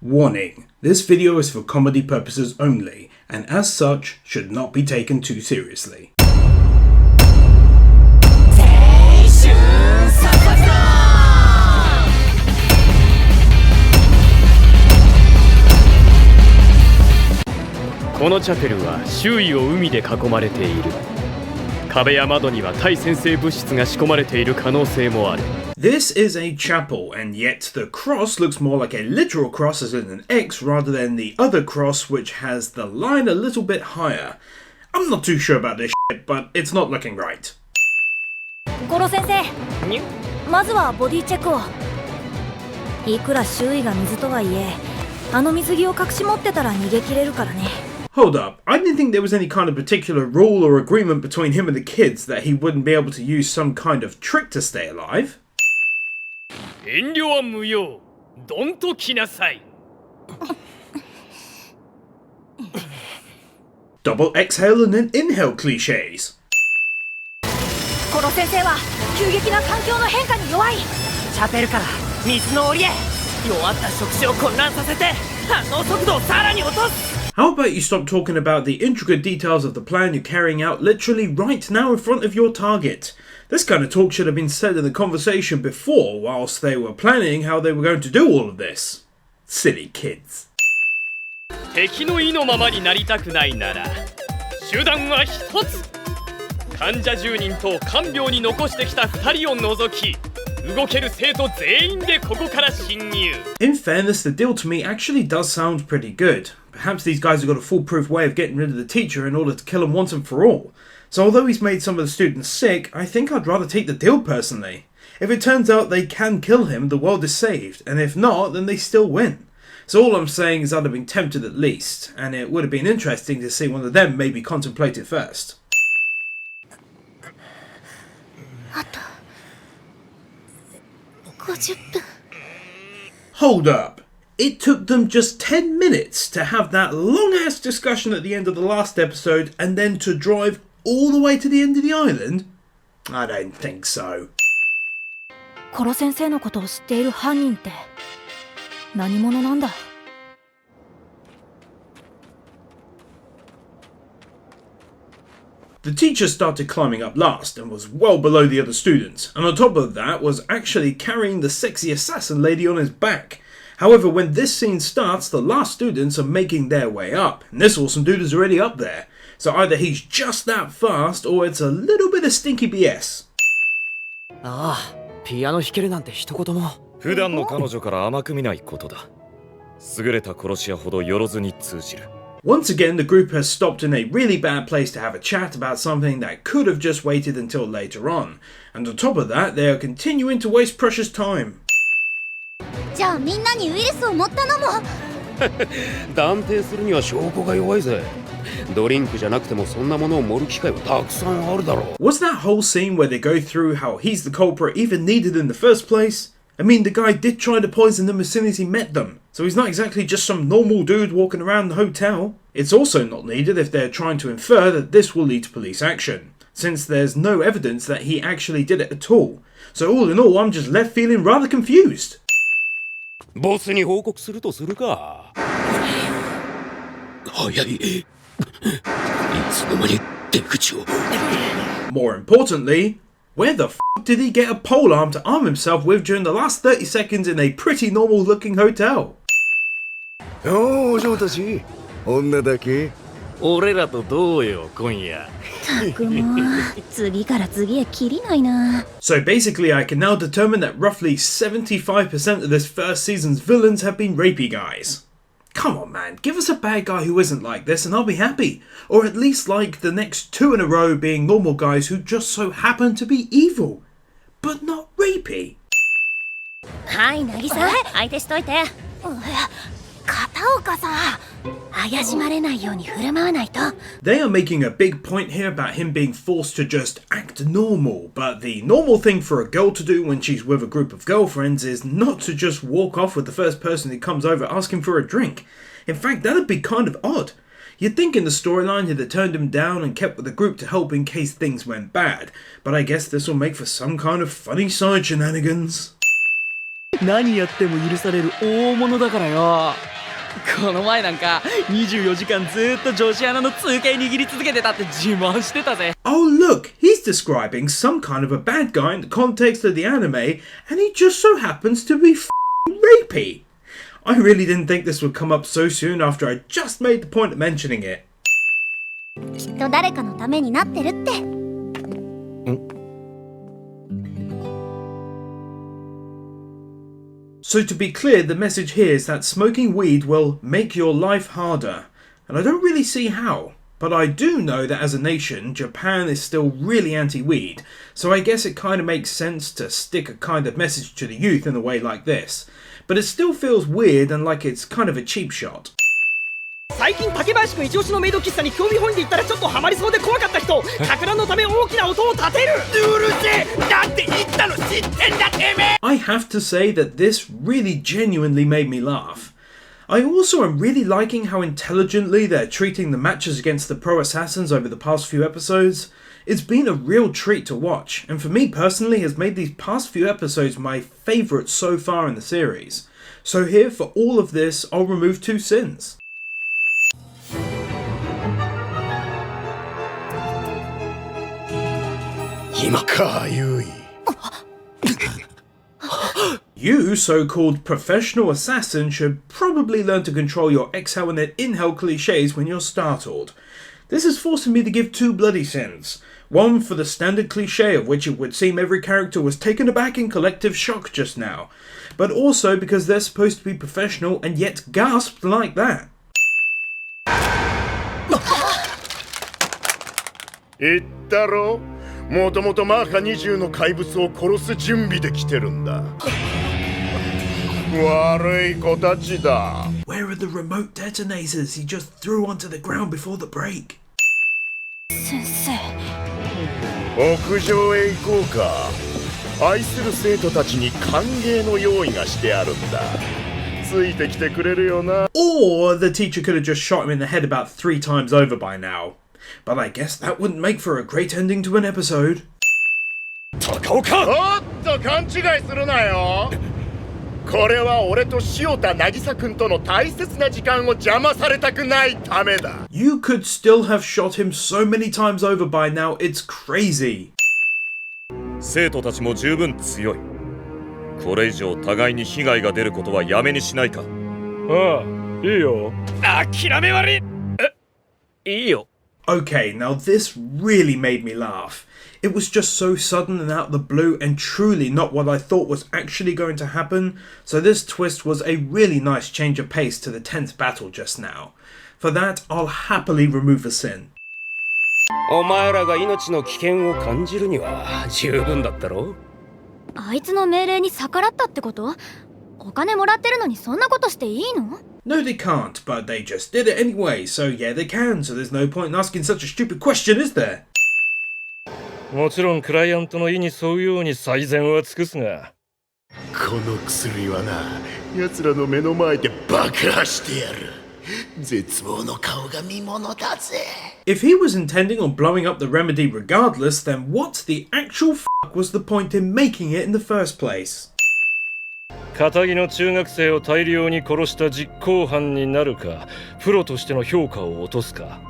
Warning, this video is for comedy purposes only, and as such, should not be taken too seriously. このチャペルは周囲を海で囲まれている。壁や窓には対先生物質が仕込まれている可能性もある。 This is a chapel, and yet the cross looks more like a literal cross as in an X rather than the other cross which has the line a little bit higher. I'm not too sure about this shit, but it's not looking right. ゴロ先生、まずはボディチェックを。いくら周囲が水とはいえ、あの水着を隠し持ってたら逃げ切れるからね。 Hold up, I didn't think there was any kind of particular rule or agreement between him and the kids that he wouldn't be able to use some kind of trick to stay alive. 遠慮は無用。どんと来なさい。Double exhale and then inhale cliches. ゴロ先生は急激な環境の変化に弱い。チャペルから水の檻へ。弱った触手を混乱させて反応速度をさらに落とす。 How about you stop talking about the intricate details of the plan you're carrying out literally right now in front of your target? This kind of talk should have been said in the conversation before whilst they were planning how they were going to do all of this. Silly kids. 敵の意のままになりたくないなら手段は一つ。患者10人と看病に残してきた2人を除き動ける生徒全員でここから侵入。 In fairness, the deal to me actually does sound pretty good. Perhaps these guys have got a foolproof way of getting rid of the teacher in order to kill him once and for all. So although he's made some of the students sick, I think I'd rather take the deal personally. If it turns out they can kill him, the world is saved, and if not, then they still win. So all I'm saying is I'd have been tempted at least, and it would have been interesting to see one of them maybe contemplate it first. Hold up. It took them just 10 minutes to have that long-ass discussion at the end of the last episode and then to drive all the way to the end of the island? I don't think so. ゴロ先生のことを知っている犯人って何者なんだ。 The teacher started climbing up last and was well below the other students, and on top of that was actually carrying the sexy assassin lady on his back. However, when this scene starts, the last students are making their way up, and this awesome dude is already up there. So either he's just that fast, or it's a little bit of stinky BS. ああ、ピアノ弾けるなんて一言も。普段の彼女から甘く見ないことだ。優れた殺し屋ほどよろずに通じる。 Once again, the group has stopped in a really bad place to have a chat about something that could have just waited until later on. And on top of that, they are continuing to waste precious time. じゃあみんなにウイルスを持ったのも。断定するには証拠が弱いぜ。ドリンクじゃなくてもそんなものを盛る機会はたくさんあるだろう。 Was that whole scene where they go through how he's the culprit even needed in the first place? I mean, the guy did try to poison them as soon as he met them, so he's not exactly just some normal dude walking around the hotel. It's also not needed if they're trying to infer that this will lead to police action, since there's no evidence that he actually did it at all. So all in all, I'm just left feeling rather confused. ボスに報告するとするか。早い。いつの間に出口を。 More importantly, where the f*** did he get a polearm to arm himself with during the last 30 seconds in a pretty normal looking hotel? お嬢たち、女だけ？俺らとどうよ今夜。たくも次から次へキリないな。 So basically I can now determine that roughly 75% of this first season's villains have been rapey guys. Come on man, give us a bad guy who isn't like this and I'll be happy. Or at least like the next two in a row being normal guys who just so happen to be evil. But not rapey. はい、渚、相手しといて。片岡さん、怪しまれないように振る舞わないと。 They are making a big point here about him being forced to just act normal, but the normal thing for a girl to do when she's with a group of girlfriends is not to just walk off with the first person who comes over asking for a drink. In fact, that'd be kind of odd. You'd think in the storyline he'd have turned him down and kept with the group to help in case things went bad, but I guess this will make for some kind of funny side shenanigans. 何やっても許される大物だからよ。この前なんか24時間ずっと女子アナの通形握り続けてたって自慢してたぜ。 Oh look, he's describing some kind of a bad guy in the context of the anime, and he just so happens to be rapey. I really didn't think this would come up so soon after I just made the point of mentioning it. きっと誰かのためになってるって。So to be clear, the message here is that smoking weed will make your life harder, and I don't really see how. But I do know that as a nation, Japan is still really anti-weed, so I guess it kind of makes sense to stick a kind of message to the youth in a way like this. But it still feels weird and like it's kind of a cheap shot. 最近竹林くん一押しのメイド喫茶に興味本位で行ったらちょっとハマりそうで怖かった人、かく乱のため大きな音を立てる。うるせえ、だって言ったの知ってんだてめえ。 I have to say that this really genuinely made me laugh. I also am really liking how intelligently they're treating the matches against the pro assassins over the past few episodes. It's been a real treat to watch, and for me personally has made these past few episodes my favourite so far in the series. So here, for all of this, I'll remove 2 sins. You, so-called professional assassin, should probably learn to control your exhale and then inhale cliches when you're startled. This is forcing me to give 2 bloody sins. One for the standard cliche of which it would seem every character was taken aback in collective shock just now, but also because they're supposed to be professional and yet gasped like that. 言ったろ、もともとマーカ20の怪物を殺す準備で来てるんだ。悪い子たちだ。 Where are the remote detonators he just threw onto the ground before the break? 先生。屋上へ行こうか。愛する生徒たちに歓迎の用意がしてあるんだ。ついてきてくれるよな。 Or the teacher could have just shot him in the head about 3 times over by now. But I guess that wouldn't make for a great ending to an episode. 高岡！おっと勘違いするなよ。これは俺と塩田渚君との大切な時間を邪魔されたくないためだ。 You could still have shot him so many times over by now, it's crazy. 生徒たちも十分強い。これ以上互いに被害が出ることはやめにしないか。ああ、いいよ。諦め悪い。いいよ。 Okay, now this really made me laugh. It was just so sudden and out of the blue and truly not what I thought was actually going to happen, so this twist was a really nice change of pace to the tense battle just now. For that, I'll happily remove a sin. お前らが命の危険を感じるには十分だったろ。あいつの命令に逆らったってこと？お金もらってるのにそんなことしていいの？ No, they can't, but they just did it anyway, so yeah, they can, so there's no point in asking such a stupid question, is there? もちろんクライアントの意に沿うように最善は尽くすが。この薬はな、奴らの目の前で爆破してやる。絶望の顔が見ものだぜ。 If he was intending on blowing up the remedy regardless, then what the actual fuck was the point in making it in the first place? 片木の中学生を大量に殺した実行犯になるか、プロとしての評価を落とすか、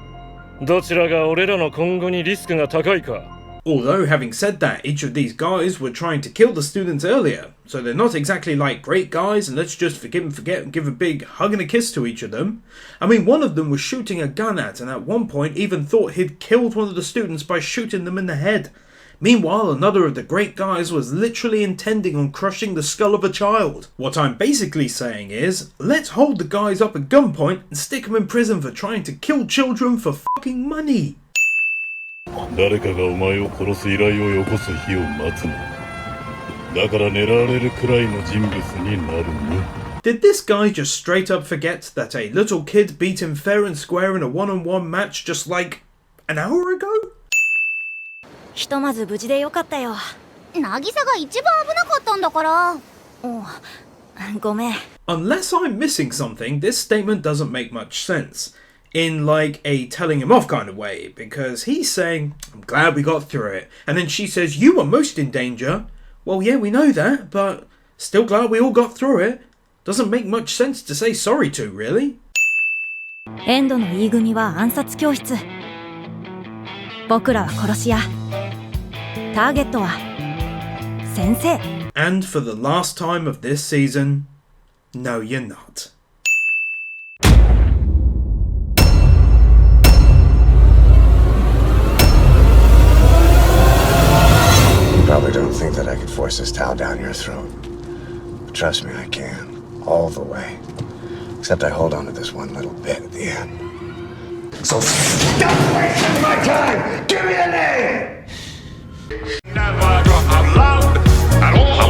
どちらが俺らの今後にリスクが高いか。 Although, having said that, each of these guys were trying to kill the students earlier, so they're not exactly like great guys and let's just forgive and forget and give a big hug and a kiss to each of them. I mean, one of them was shooting a gun at and at one point even thought he'd killed one of the students by shooting them in the head. Meanwhile, another of the great guys was literally intending on crushing the skull of a child. What I'm basically saying is, let's hold the guys up at gunpoint and stick them in prison for trying to kill children for fucking money. 誰かがお前を殺す依頼をよこす日を待つのだから狙われるくらいの人物になるの Did this guy just straight up forget that a little kid beat him fair and square in a one-on-one match just like an hour ago? ひとまず無事でよかったよ。渚が一番危なかったんだから。ごめん。 Unless I'm missing something, this statement doesn't make much sense. In like a telling him off kind of way, because he's saying, I'm glad we got through it, and then she says, you were most in danger. Well, yeah, we know that, but Still glad we all got through it. Doesn't make much sense to say sorry to, really. エンドの E 組は暗殺教室。僕らは殺し屋。ターゲットは先生。And for the last time of this season, no, you're not. You probably don't think that I could force this towel down your throat. But trust me, I can. All the way. Except I hold on to this one little bit at the end. So stop wasting my time! Give me a name! Never allowed at all.